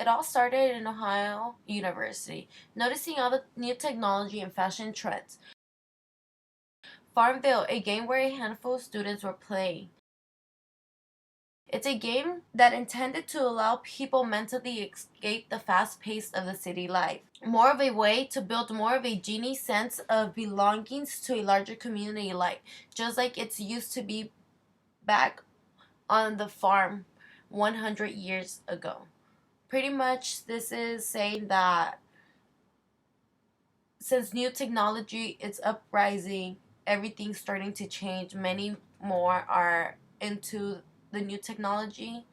It all started in Ohio University, noticing all the new technology and fashion trends. Farmville, a game where a handful of students were playing. It's a game that intended to allow people mentally escape the fast pace of the city life. More of a way to build more of a genie sense of belongings to a larger community life, just like it's used to be back on the farm 100 years ago. Pretty much this is saying that since new technology is uprising, everything's starting to change. Many more are into the new technology.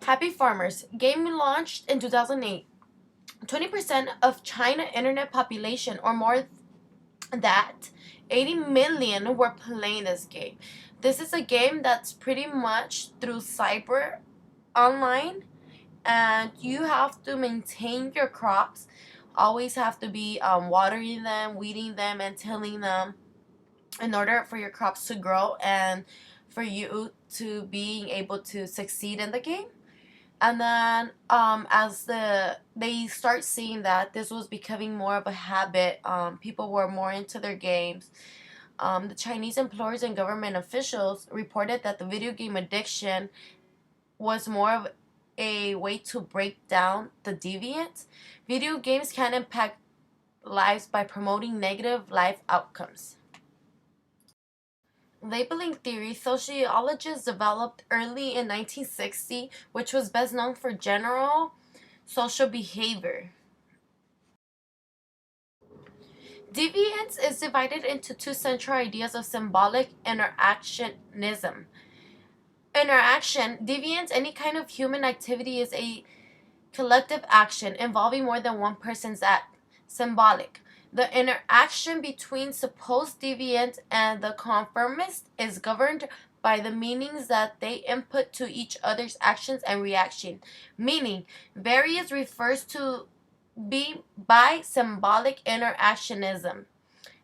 Happy Farmers game launched in 2008. 20% of China internet population, or more that 80 million, were playing this game. This is a game that's pretty much through cyber online, and you have to maintain your crops. Always have to be watering them, weeding them, and tilling them in order for your crops to grow and for you to being able to succeed in the game. And then as they start seeing that this was becoming more of a habit, people were more into their games. The Chinese employers and government officials reported that the video game addiction was more of a way to break down the deviant. Video games can impact lives by promoting negative life outcomes. Labeling theory, sociologists developed early in 1960, which was best known for general social behavior. Deviance is divided into two central ideas of symbolic interactionism. Interaction, deviance, any kind of human activity, is a collective action involving more than one person's act. Symbolic, the interaction between supposed deviant and the conformist is governed by the meanings that they input to each other's actions and reaction. Meaning, various refers to be by symbolic interactionism.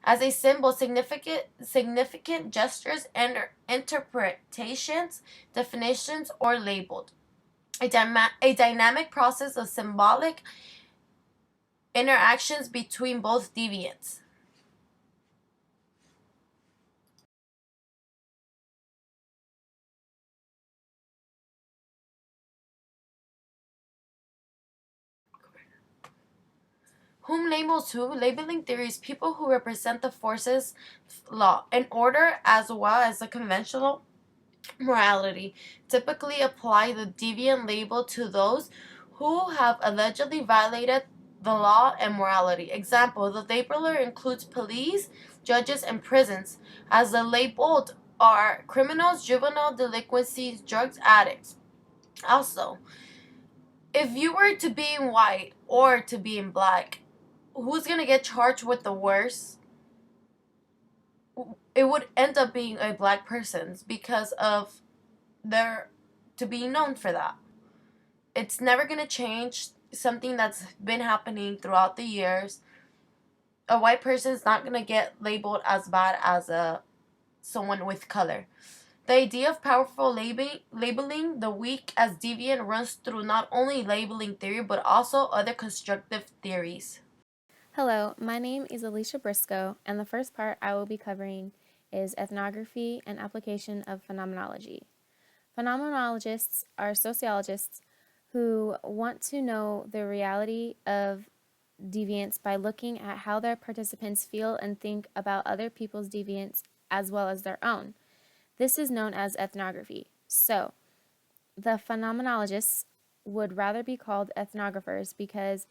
As a symbol, significant gestures and interpretations, definitions, or labeled. A dynamic process of symbolic interactions between both deviants. Whom labels who? Labeling theories, people who represent the forces, law, and order, as well as the conventional morality, typically apply the deviant label to those who have allegedly violated the law and morality. Example, the labeler includes police, judges, and prisons, as the labeled are criminals, juvenile delinquencies, drugs addicts. Also, if you were to be in white or to be in black, who's going to get charged with the worst? It would end up being a black person's because of their to be known for that. It's never going to change something that's been happening throughout the years. A white person is not going to get labeled as bad as someone with color. The idea of powerful labeling the weak as deviant runs through not only labeling theory but also other constructive theories. Hello, my name is Alisha Brisco, and the first part I will be covering is ethnography and application of phenomenology. Phenomenologists are sociologists who want to know the reality of deviance by looking at how their participants feel and think about other people's deviance as well as their own. This is known as ethnography. So, the phenomenologists would rather be called ethnographers because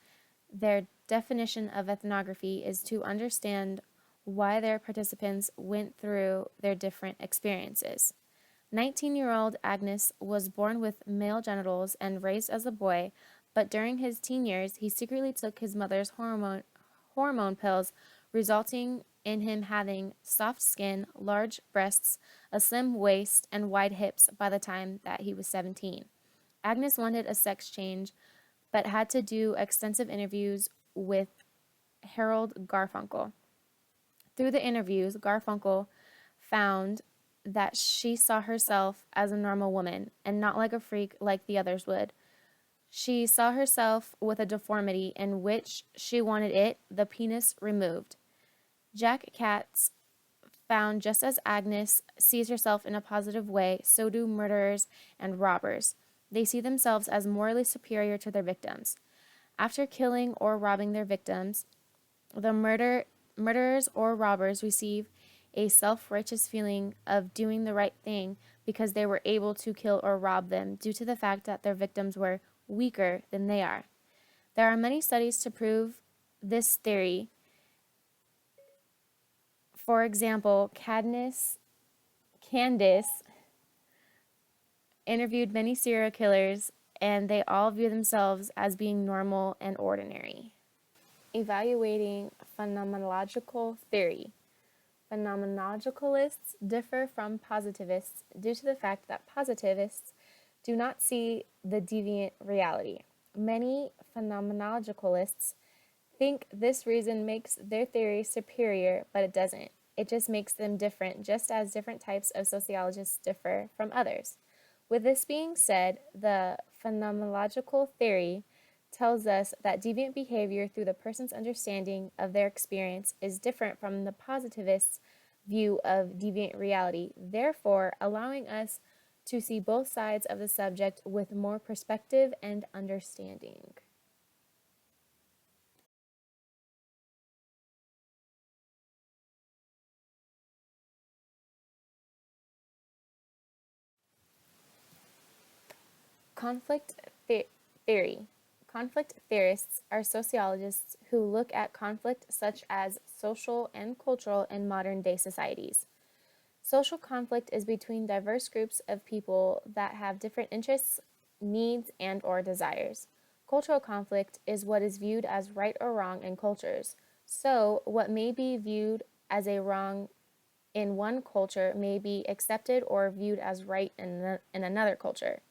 their definition of ethnography is to understand why their participants went through their different experiences. 19-year-old Agnes was born with male genitals and raised as a boy, but during his teen years, he secretly took his mother's hormone pills, resulting in him having soft skin, large breasts, a slim waist, and wide hips by the time that he was 17. Agnes wanted a sex change, but had to do extensive interviews with Harold Garfunkel. Through the interviews, Garfunkel found that she saw herself as a normal woman and not like a freak like the others would. She saw herself with a deformity in which she wanted it, the penis, removed. Jack Katz found just as Agnes sees herself in a positive way, so do murderers and robbers. They see themselves as morally superior to their victims. After killing or robbing their victims, the murderers or robbers receive a self righteous feeling of doing the right thing because they were able to kill or rob them due to the fact that their victims were weaker than they are. There are many studies to prove this theory. For example, Candace interviewed many serial killers, and they all view themselves as being normal and ordinary. Evaluating phenomenological theory. Phenomenologicalists differ from positivists due to the fact that positivists do not see the deviant reality. Many phenomenologicalists think this reason makes their theory superior, but it doesn't. It just makes them different, just as different types of sociologists differ from others. With this being said, the phenomenological theory tells us that deviant behavior through the person's understanding of their experience is different from the positivist's view of deviant reality, therefore, allowing us to see both sides of the subject with more perspective and understanding. Conflict theory. Conflict theorists are sociologists who look at conflict such as social and cultural in modern day societies. Social conflict is between diverse groups of people that have different interests, needs, and or desires. Cultural conflict is what is viewed as right or wrong in cultures. So, what may be viewed as a wrong in one culture may be accepted or viewed as right in another culture.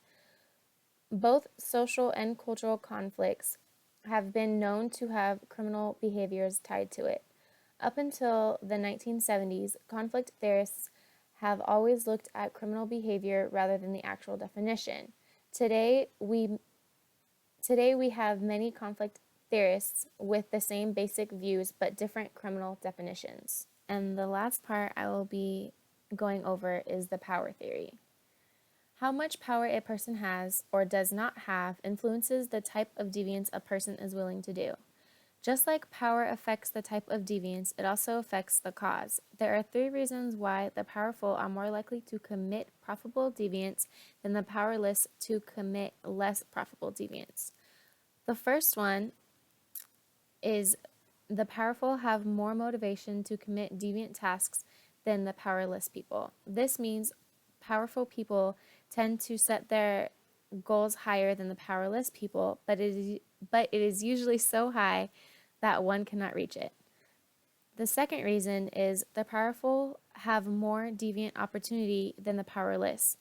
Both social and cultural conflicts have been known to have criminal behaviors tied to it. Up until the 1970s, conflict theorists have always looked at criminal behavior rather than the actual definition. Today, we Today we have many conflict theorists with the same basic views but different criminal definitions. And the last part I will be going over is the power theory. How much power a person has or does not have influences the type of deviance a person is willing to do. Just like power affects the type of deviance, it also affects the cause. There are 3 reasons why the powerful are more likely to commit profitable deviance than the powerless to commit less profitable deviance. The first one is the powerful have more motivation to commit deviant tasks than the powerless people. This means powerful people tend to set their goals higher than the powerless people, but it is usually so high that one cannot reach it. The second reason is the powerful have more deviant opportunity than the powerless.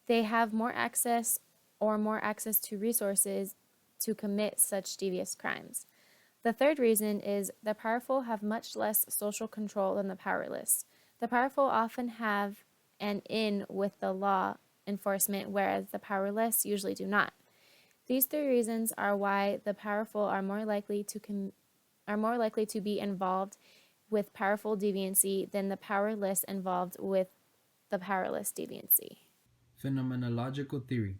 They have more access to resources to commit such devious crimes. The third reason is the powerful have much less social control than the powerless. The powerful often have an in with the law enforcement, whereas the powerless usually do not. These 3 reasons are why the powerful are more likely to be involved with powerful deviancy than the powerless involved with the powerless deviancy. Phenomenological theory.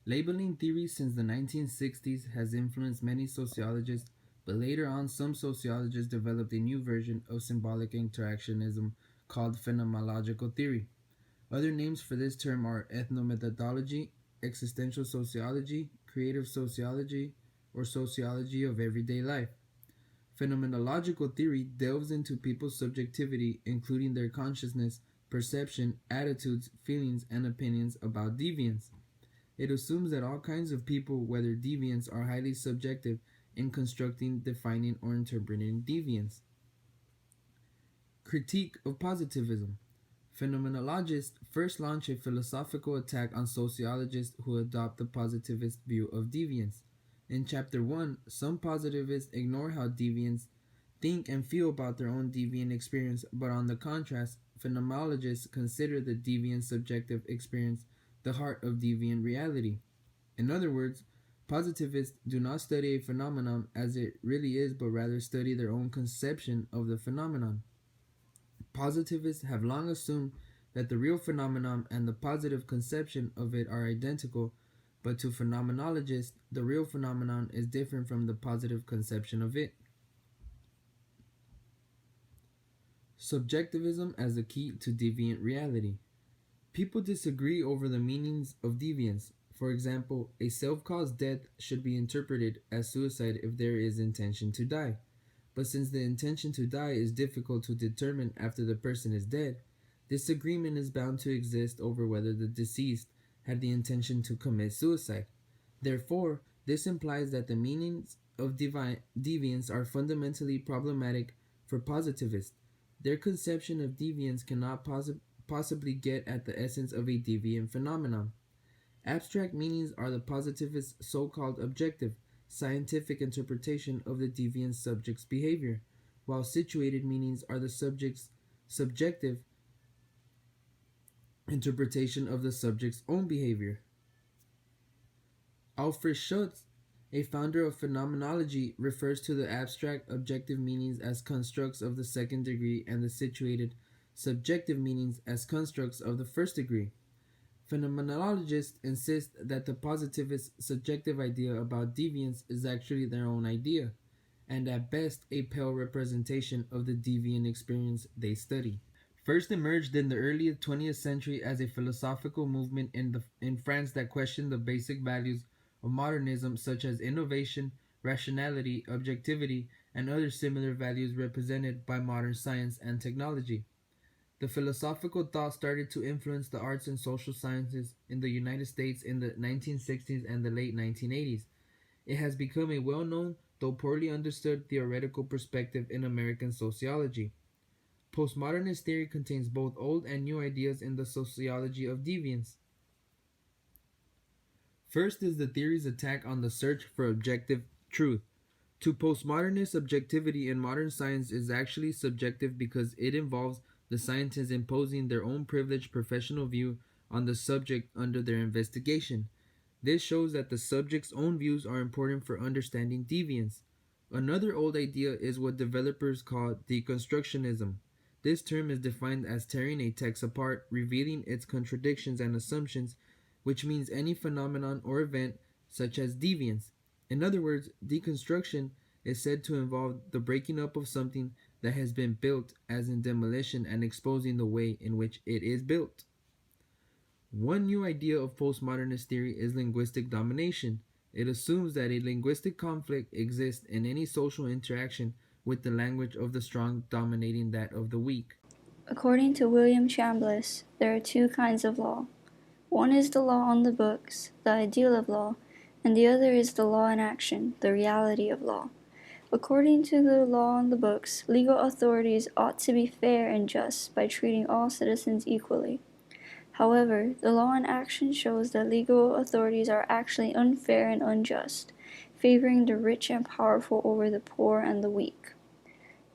Labeling theory since the 1960s has influenced many sociologists, but later on, some sociologists developed a new version of symbolic interactionism called phenomenological theory. Other names for this term are ethnomethodology, existential sociology, creative sociology, or sociology of everyday life. Phenomenological theory delves into people's subjectivity, including their consciousness, perception, attitudes, feelings, and opinions about deviance. It assumes that all kinds of people, whether deviants, are highly subjective in constructing, defining, or interpreting deviance. Critique of positivism. Phenomenologists first launch a philosophical attack on sociologists who adopt the positivist view of deviance. In Chapter 1, some positivists ignore how deviants think and feel about their own deviant experience, but on the contrast, phenomenologists consider the deviant subjective experience the heart of deviant reality. In other words, Positivists do not study a phenomenon as it really is, but rather study their own conception of the phenomenon. Positivists have long assumed that the real phenomenon and the positive conception of it are identical, but to phenomenologists, the real phenomenon is different from the positive conception of it. Subjectivism as the key to deviant reality. People disagree over the meanings of deviance. For example, a self caused death should be interpreted as suicide if there is intention to die. But since the intention to die is difficult to determine after the person is dead, disagreement is bound to exist over whether the deceased had the intention to commit suicide. Therefore, this implies that the meanings of deviance are fundamentally problematic for positivists. Their conception of deviance cannot possibly get at the essence of a deviant phenomenon. Abstract meanings are the positivists' so called objective, scientific interpretation of the deviant subject's behavior, while situated meanings are the subject's subjective interpretation of the subject's own behavior. Alfred Schutz, a founder of phenomenology, refers to the abstract objective meanings as constructs of the second degree and the situated subjective meanings as constructs of the first degree. Phenomenologists insist that the positivist subjective idea about deviance is actually their own idea, and at best a pale representation of the deviant experience they study. First emerged in the early 20th century as a philosophical movement in France that questioned the basic values of modernism, such as innovation, rationality, objectivity, and other similar values represented by modern science and technology. The philosophical thought started to influence the arts and social sciences in the United States in the 1960s and the late 1980s. It has become a well known, though poorly understood, theoretical perspective in American sociology. Postmodernist theory contains both old and new ideas in the sociology of deviance. First is the theory's attack on the search for objective truth. To postmodernists, objectivity in modern science is actually subjective because it involves the scientists imposing their own privileged professional view on the subject under their investigation. This shows that the subject's own views are important for understanding deviance. Another old idea is what developers call deconstructionism. This term is defined as tearing a text apart, revealing its contradictions and assumptions, which means any phenomenon or event such as deviance. In other words, deconstruction is said to involve the breaking up of something that has been built, as in demolition, and exposing the way in which it is built. One new idea of postmodernist theory is linguistic domination. It assumes that a linguistic conflict exists in any social interaction, with the language of the strong dominating that of the weak. According to William Chambliss, there are two kinds of law. One is the law on the books, the ideal of law, and the other is the law in action, the reality of law. According to the law on the books, legal authorities ought to be fair and just by treating all citizens equally. However, the law in action shows that legal authorities are actually unfair and unjust, favoring the rich and powerful over the poor and the weak.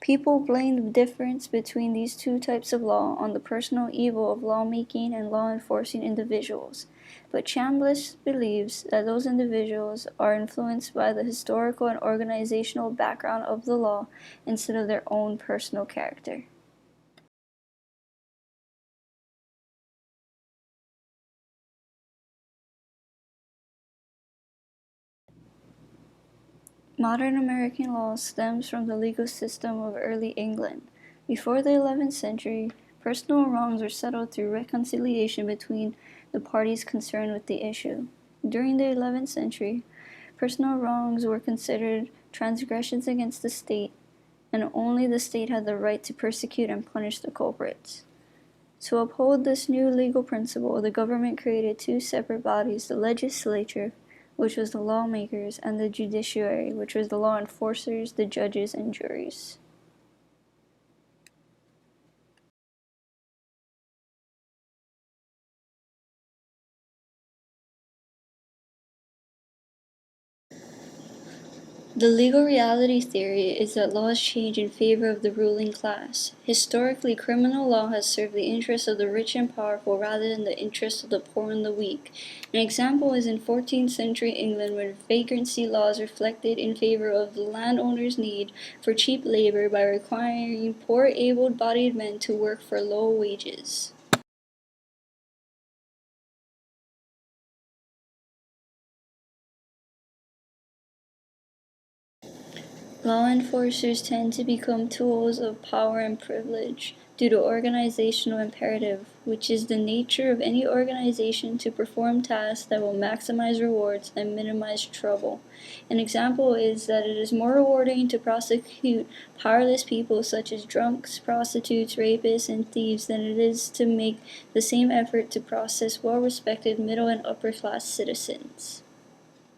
People blame the difference between these two types of law on the personal evil of lawmaking and law enforcing individuals, but Chambliss believes that those individuals are influenced by the historical and organizational background of the law instead of their own personal character. Modern American law stems from the legal system of early England. Before the 11th century, personal wrongs were settled through reconciliation between the parties concerned with the issue. During the 11th century, personal wrongs were considered transgressions against the state, and only the state had the right to persecute and punish the culprits. To uphold this new legal principle, the government created two separate bodies, the legislature, which was the lawmakers, and the judiciary, which was the law enforcers, the judges, and juries. The legal reality theory is that laws change in favor of the ruling class. Historically, criminal law has served the interests of the rich and powerful rather than the interests of the poor and the weak. An example is in 14th century England, when vagrancy laws reflected in favor of the landowner's need for cheap labor by requiring poor able-bodied men to work for low wages. Law enforcers tend to become tools of power and privilege due to organizational imperative, which is the nature of any organization to perform tasks that will maximize rewards and minimize trouble. An example is that it is more rewarding to prosecute powerless people such as drunks, prostitutes, rapists, and thieves than it is to make the same effort to process well-respected middle and upper-class citizens.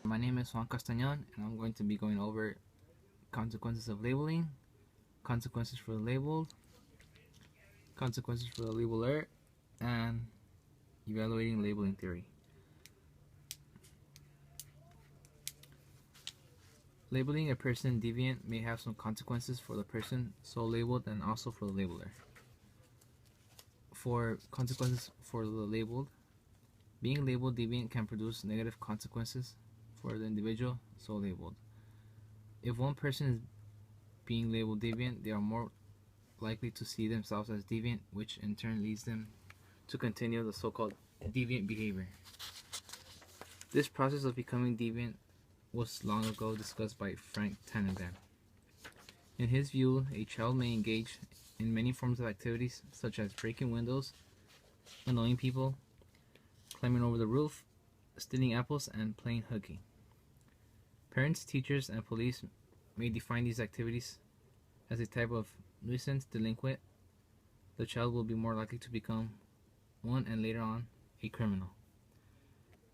My name is Juan Castanon, and I'm going to be going over consequences of labeling, consequences for the labeled, consequences for the labeler, and evaluating labeling theory. Labeling a person deviant may have some consequences for the person so labeled and also for the labeler. For consequences for the labeled, being labeled deviant can produce negative consequences for the individual so labeled. If one person is being labeled deviant, they are more likely to see themselves as deviant, which in turn leads them to continue the so-called deviant behavior. This process of becoming deviant was long ago discussed by Frank Tannenbaum. In his view, a child may engage in many forms of activities such as breaking windows, annoying people, climbing over the roof, stealing apples, and playing hooky. Parents, teachers, and police may define these activities as a type of nuisance delinquent. The child will be more likely to become one and later on a criminal.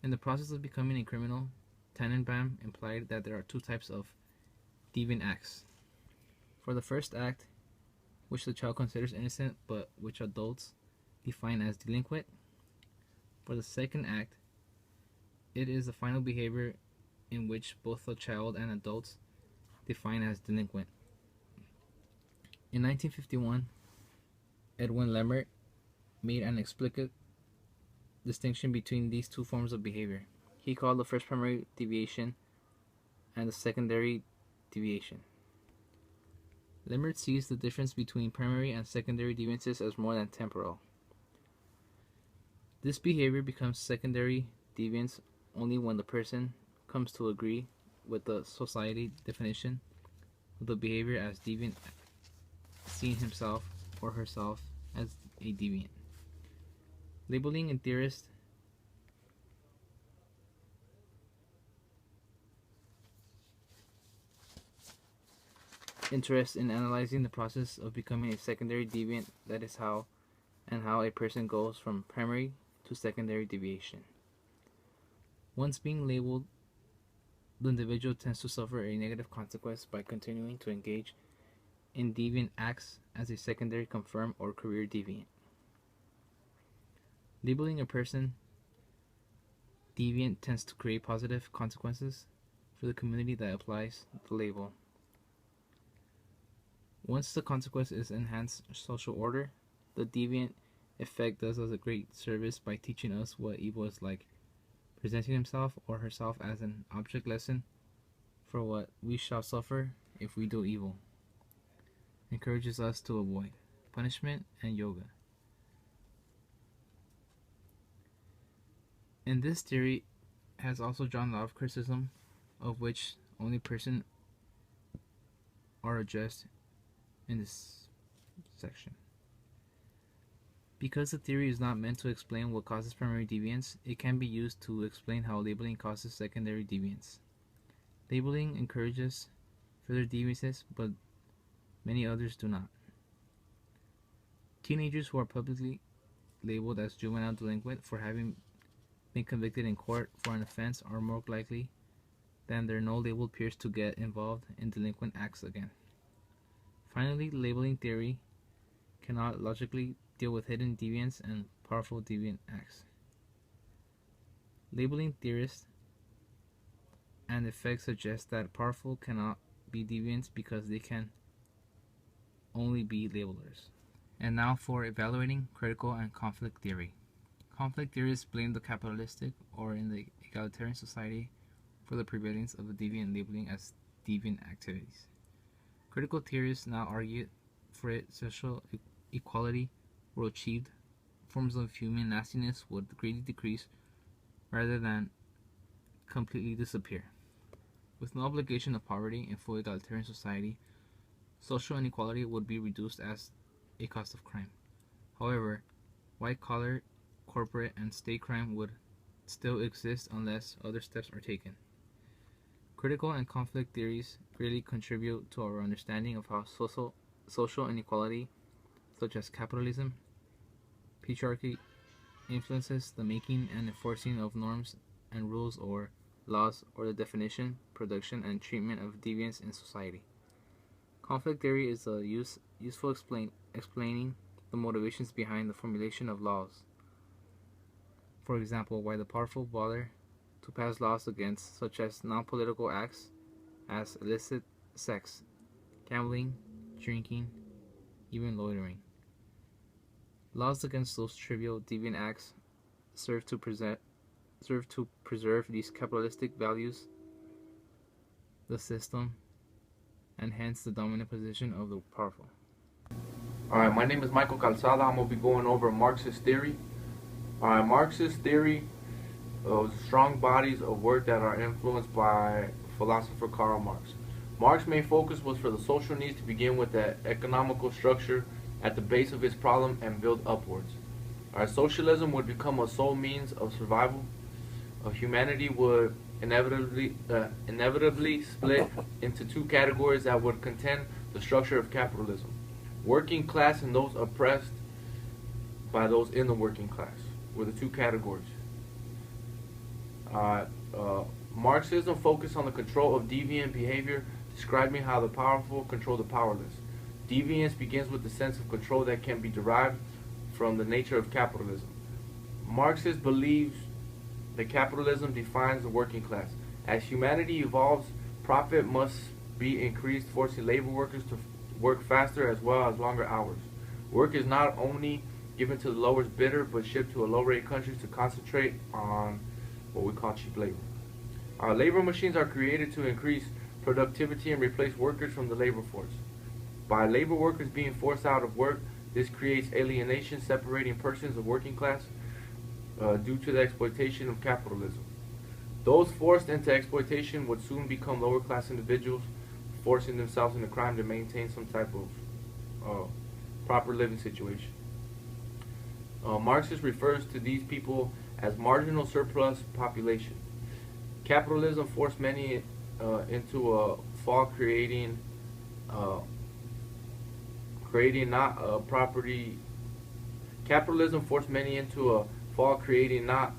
In the process of becoming a criminal, Tannenbaum implied that there are two types of deviant acts. For the first act, which the child considers innocent but which adults define as delinquent. For the second act, it is the final behavior in which both the child and adults define as delinquent. In 1951, Edwin Lemert made an explicit distinction between these two forms of behavior. He called the first primary deviation and the secondary deviation. Lemert sees the difference between primary and secondary deviances as more than temporal. This behavior becomes secondary deviance only when the person comes to agree with the society definition of the behavior as deviant, seeing himself or herself as a deviant. Labeling and theorists interest in analyzing the process of becoming a secondary deviant, that is how a person goes from primary to secondary deviation. Once being labeled, the individual tends to suffer a negative consequence by continuing to engage in deviant acts as a secondary confirmed or career deviant. Labeling a person deviant tends to create positive consequences for the community that applies the label. Once the consequence is enhanced social order, the deviant effect does us a great service by teaching us what evil is like, presenting himself or herself as an object lesson for what we shall suffer if we do evil. Encourages us to avoid punishment and yoga. And this theory has also drawn a lot of criticism, of which only person are addressed in this section. Because the theory is not meant to explain what causes primary deviance, it can be used to explain how labeling causes secondary deviance. Labeling encourages further deviances, but many others do not. Teenagers who are publicly labeled as juvenile delinquent for having been convicted in court for an offense are more likely than their no-labeled peers to get involved in delinquent acts again. Finally, labeling theory cannot logically deal with hidden deviance and powerful deviant acts. Labeling theorists and effects suggest that powerful cannot be deviants because they can only be labelers. And now for evaluating critical and conflict theory. Conflict theorists blame the capitalistic or in the egalitarian society for the prevalence of the deviant labeling as deviant activities. Critical theorists now argue for it social equality were achieved, forms of human nastiness would greatly decrease rather than completely disappear. With no obligation of poverty in full egalitarian society, social inequality would be reduced as a cost of crime. However, white-collar, corporate, and state crime would still exist unless other steps are taken. Critical and conflict theories greatly contribute to our understanding of how social inequality, such as capitalism, patriarchy, influences the making and enforcing of norms and rules or laws or the definition, production, and treatment of deviance in society. Conflict theory is useful explaining the motivations behind the formulation of laws. For example, why the powerful bother to pass laws against such as non-political acts as illicit sex, gambling, drinking, even loitering. Laws against those trivial deviant acts serve to preserve these capitalistic values, the system, and hence the dominant position of the powerful. Alright, my name is Michael Calzada. I'm going to be going over Marxist theory. Alright, Marxist theory of strong bodies of work that are influenced by philosopher Karl Marx. Marx's main focus was for the social needs to begin with the economical structure at the base of his problem and build upwards. Alright, socialism would become a sole means of survival. Humanity would inevitably split into two categories that would contend the structure of capitalism: working class and those oppressed by those in the working class were the two categories. Marxism focused on the control of deviant behavior, describing how the powerful control the powerless. Deviance begins with the sense of control that can be derived from the nature of capitalism. Marxist believes that capitalism defines the working class. As humanity evolves, profit must be increased, forcing labor workers to work faster as well as longer hours. Work is not only given to the lowest bidder, but shipped to low-rate countries to concentrate on what we call cheap labor. Labor machines are created to increase productivity and replace workers from the labor force. By labor workers being forced out of work, this creates alienation, separating persons of working class due to the exploitation of capitalism. Those forced into exploitation would soon become lower class individuals, forcing themselves into crime to maintain some type of proper living situation. Marxist refers to these people as marginal surplus population. Capitalism forced many into a fall, creating not a property. Capitalism forced many into a fall, creating not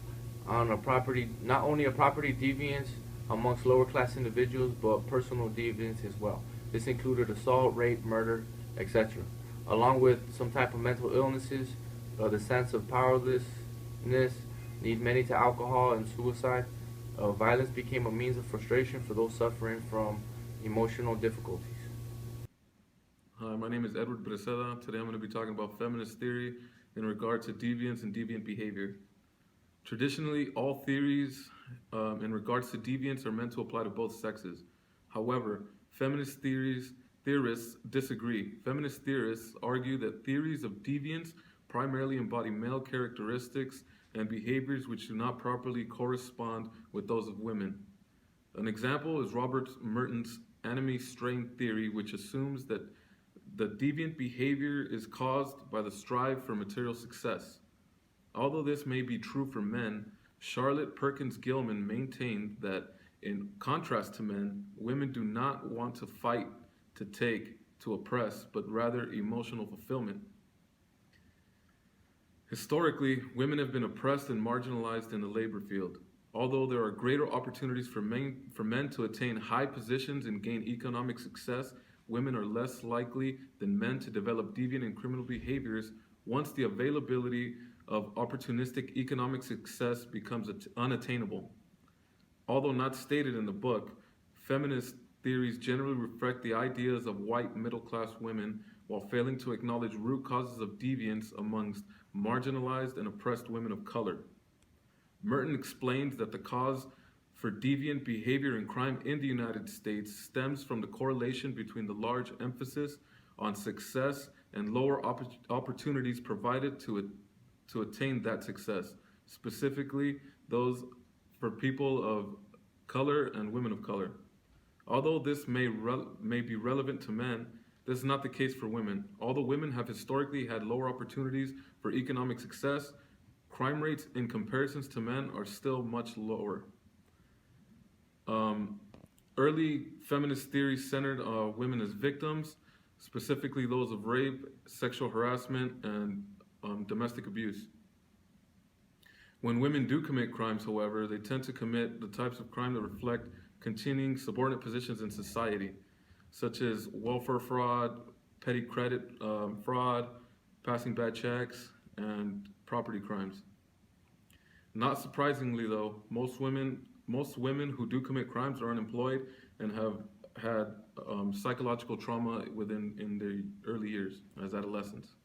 only a property deviance amongst lower class individuals, but personal deviance as well. This included assault, rape, murder, etc. Along with some type of mental illnesses, the sense of powerlessness lead many to alcohol and suicide. Violence became a means of frustration for those suffering from emotional difficulties. Hi, my name is Edward Breceda. Today I'm going to be talking about feminist theory in regard to deviance and deviant behavior. Traditionally, all theories in regards to deviance are meant to apply to both sexes. However, feminist theorists disagree. Feminist theorists argue that theories of deviance primarily embody male characteristics and behaviors which do not properly correspond with those of women. An example is Robert Merton's enemy strain theory, which assumes that the deviant behavior is caused by the strive for material success. Although this may be true for men, Charlotte Perkins Gilman maintained that, in contrast to men, women do not want to fight, to take, to oppress, but rather emotional fulfillment. Historically, women have been oppressed and marginalized in the labor field. Although there are greater opportunities for men to attain high positions and gain economic success, women are less likely than men to develop deviant and criminal behaviors once the availability of opportunistic economic success becomes unattainable. Although not stated in the book, feminist theories generally reflect the ideas of white middle class women while failing to acknowledge root causes of deviance amongst marginalized and oppressed women of color. Merton explains that the cause for deviant behavior and crime in the United States stems from the correlation between the large emphasis on success and lower opportunities provided to attain that success, specifically those for people of color and women of color. Although this may be relevant to men, this is not the case for women. Although women have historically had lower opportunities for economic success, crime rates in comparisons to men are still much lower. Early feminist theories centered women as victims, specifically those of rape, sexual harassment, and domestic abuse. When women do commit crimes, however, they tend to commit the types of crime that reflect continuing subordinate positions in society, such as welfare fraud, petty credit fraud, passing bad checks, and property crimes. Not surprisingly, though, most women who do commit crimes are unemployed and have had psychological trauma in their early years as adolescents.